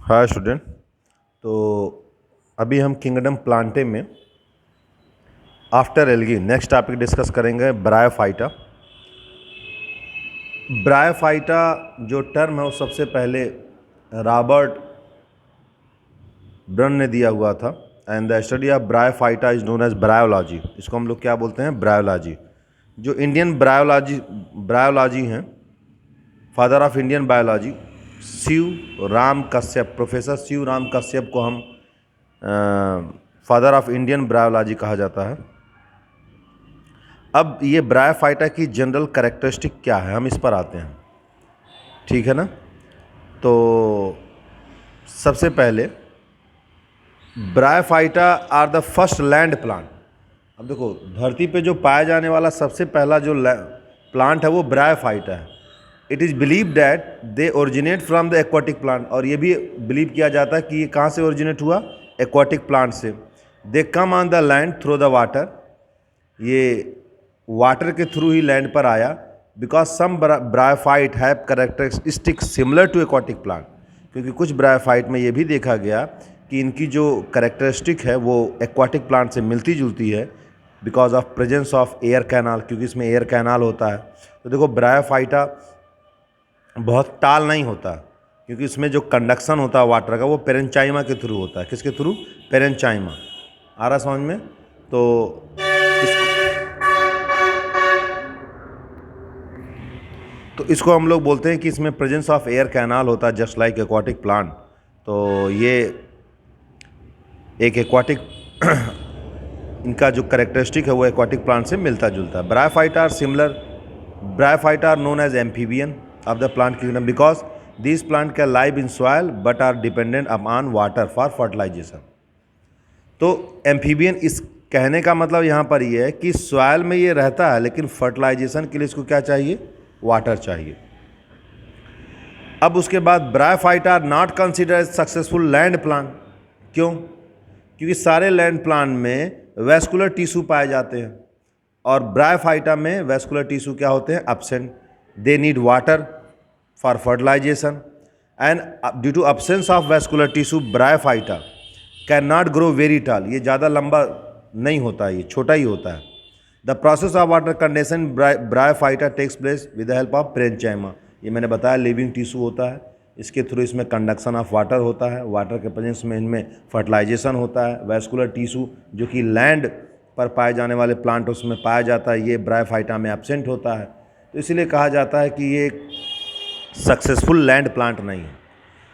Hi student. तो अभी हम किंगडम प्लांटे में after algae next topic discuss करेंगे ब्रायोफाइटा। ब्रायोफाइटा जो टर्म है वो सबसे पहले रॉबर्ट ब्रन ने दिया हुआ था। And the study of Bryophyta is known as bryology. इसको हम लोग क्या बोलते हैं? ब्रायोलॉजी। जो इंडियन ब्रायोलॉजी हैं, father of Indian biology Shiv Ram Kashyap, professor Shiv Ram Kashyap को हम फादर ऑफ इंडियन ब्रायोलॉजी कहा जाता है। अब ये ब्रायोफाइटा की जनरल कैरेक्टरिस्टिक क्या है, हम इस पर आते हैं, ठीक है ना। तो सबसे पहले Bryophyta are the first land plant. अब देखो, धरती पे जो पाया जाने वाला सबसे पहला जो प्लांट है वो ब्रायोफाइटा है। It is believe that they originate from the aquatic plant. और ये भी बिलीव किया जाता है कि ये कहाँ से ओरिजिनेट हुआ? एक्वाटिक प्लांट से। They come on the land through the water. ये वाटर के थ्रू ही लैंड पर आया। Because some bryophyte have characteristic similar to aquatic plant. क्योंकि कुछ ब्रायोफाइट में ये भी देखा गया कि इनकी जो कैरेक्टरिस्टिक है वो एक्वाटिक प्लांट से मिलती जुलती है, because of presence of air canal, क्योंकि इसमें एयर कैनाल होता है। तो देखो, ब्रायोफाइटा बहुत टाल नहीं होता, क्योंकि इसमें जो कंडक्शन होता है वाटर का वो पेरेंचाइमा के थ्रू होता है। किसके थ्रू? पेरेंचाइमा। आ रहा समझ में? तो इसको हम लोग बोलते हैं कि इसमें प्रेजेंस ऑफ एयर कैनाल होता है, जस्ट लाइक एक्वाटिक प्लांट। तो ये एक एक्वाटिक इनका जो कैरेक्टरिस्टिक है वो एक्वाटिक प्लांट से मिलता जुलता है। Bryophyta are similar. Bryophyta are known as amphibian of the plant kingdom because this plant can live in soil but are dependent upon water for fertilization. तो एम्फीबियन इस कहने का मतलब यहाँ पर ये है कि सॉइल में ये रहता है, लेकिन फर्टिलाइजेशन के लिए इसको क्या चाहिए? वाटर चाहिए। अब उसके बाद Bryophyta are not consider as successful land plant. क्यों? क्योंकि सारे लैंड प्लांट में वैस्कुलर टिश्यू पाए जाते हैं और ब्रायोफाइटा में वैस्कुलर टिश्यू क्या होते हैं? Absent. They need water for fertilization and due to absence of vascular tissue Bryophyta can not grow very tall. ये ज़्यादा लंबा नहीं होता है, ये छोटा ही होता है। The process of water condensation bryophyta takes place with the help of parenchyma. ये मैंने बताया लिविंग टिश्यू होता है, इसके थ्रू इसमें कंडक्शन ऑफ वाटर होता है। वाटर के प्रेजेंस में इनमें फर्टिलाइजेशन होता है। वैस्कुलर टिश्यू जो कि लैंड पर पाए जाने वाले प्लांट उसमें पाया जाता है, ये ब्रायोफाइटा में एब्सेंट होता है। तो इसीलिए कहा जाता है कि ये सक्सेसफुल लैंड प्लांट नहीं है।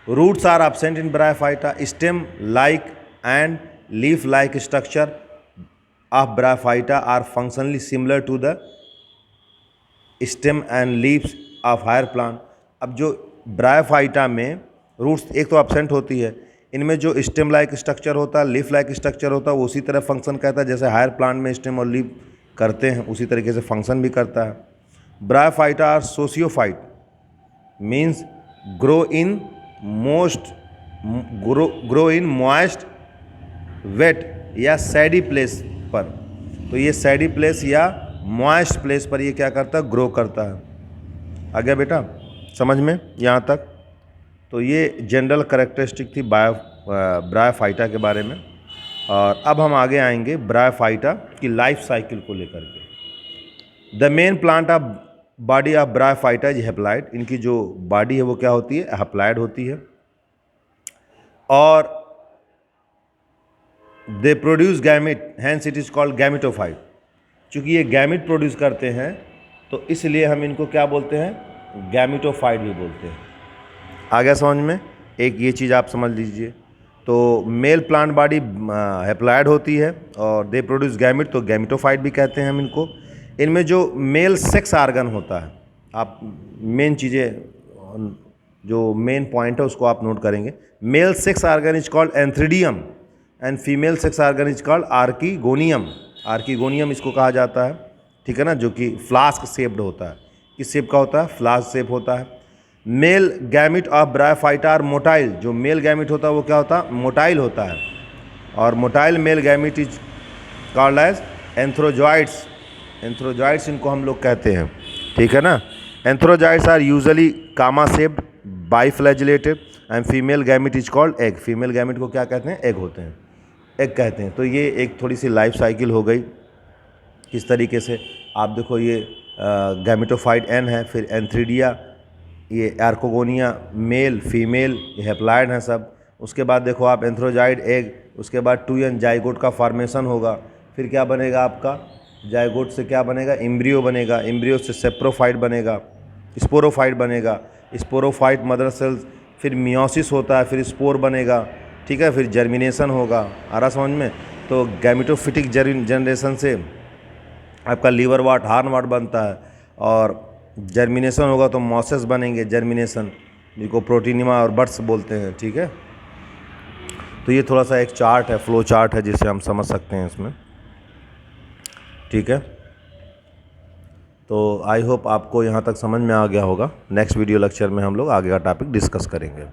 Roots are absent in Bryophyta. Stem like and leaf like structure of Bryophyta are functionally similar to the stem and leaves of higher plant। अब जो ब्रायोफाइटा में रूट्स एक तो एब्सेंट होती है, इनमें जो स्टेम लाइक स्ट्रक्चर होता है, लीफ लाइक स्ट्रक्चर होता है, वो उसी तरह फंक्शन करता है जैसे हायर प्लांट में स्टेम और लीफ करते हैं, उसी तरीके से फंक्शन भी करता है। Bryophyta are sciophyte means grow in moist wet या सैडी प्लेस पर। तो ये सैडी प्लेस या मॉइस्ट प्लेस पर ये क्या करता है? ग्रो करता है। आ गया बेटा समझ में यहाँ तक? तो ये जनरल कैरेक्टरिस्टिक थी ब्रायोफाइटा के बारे में। और अब हम आगे आएंगे ब्रायोफाइटा की लाइफ साइकिल को लेकर के। The main plant of body of Bryophyta is haploid. इनकी जो बॉडी है वो क्या होती है? हैप्लॉइड होती है। और they produce gamete, hence it is called gametophyte. चूँकि ये गैमिट प्रोड्यूस करते हैं तो इसलिए हम इनको क्या बोलते हैं? गैमिटोफाइट भी बोलते हैं। आ गया समझ में? एक ये चीज़ आप समझ लीजिए। तो मेल प्लांट बॉडी हैप्लॉइड होती है और दे प्रोड्यूस गैमिट, तो गैमिटोफाइट भी कहते हैं हम इनको। इनमें जो मेल सेक्स आर्गन होता है, आप मेन चीज़ें जो मेन पॉइंट है उसको आप नोट करेंगे। Male sex organ is called antheridium and female sex organ is called archegonium. Archegonium इसको कहा जाता है, ठीक है ना, जो कि फ्लास्क शेप्ड होता है। किस शेप का होता है? फ्लास्क शेप होता है। Male gamete of Bryophyta are motile. जो मेल गैमिट होता है वो क्या होता है? मोटाइल होता है। और motile male gamete is called as antherozoids. Antherozoids इनको हम लोग कहते हैं, ठीक है ना। Antherozoids are usually comma shaped, biflagellated. And female gamete is called egg. Female gamete को क्या कहते हैं? एग होते हैं, एग कहते हैं। तो ये एक थोड़ी सी लाइफ साइकिल हो गई किस तरीके से। आप देखो ये गैमेटोफाइट एन है, फिर एंथ्रीडिया, ये आर्कोगोनिया मेल फीमेल, ये हैप्लॉइड हैं सब। उसके बाद देखो आप एंथ्रोजाइड एग, उसके बाद 2n जाइगोट का फॉर्मेशन होगा। फिर क्या बनेगा आपका? जाइगोट से क्या बनेगा? एम्ब्रियो बनेगा, एम्ब्रियो से सेप्रोफाइट बनेगा, स्पोरोफाइट बनेगा, स्पोरोफाइट मदर सेल्स, फिर मियोसिस होता है, फिर स्पोर बनेगा, ठीक है, फिर जर्मिनेशन होगा। आ रहा समझ में? तो गैमेटोफिटिक जनरेशन से आपका लीवर वाट, हार्न वाट बनता है, और जर्मिनेशन होगा तो मॉसेस बनेंगे, जर्मिनेशन, जिनको प्रोटीनिमा और बर्ड्स बोलते हैं, ठीक है। तो ये थोड़ा सा एक चार्ट है, फ्लो चार्ट है, जिसे हम समझ सकते हैं इसमें, ठीक है। तो आई होप आपको यहाँ तक समझ में आ गया होगा। नेक्स्ट वीडियो लेक्चर में हम लोग आगे का टॉपिक डिस्कस करेंगे।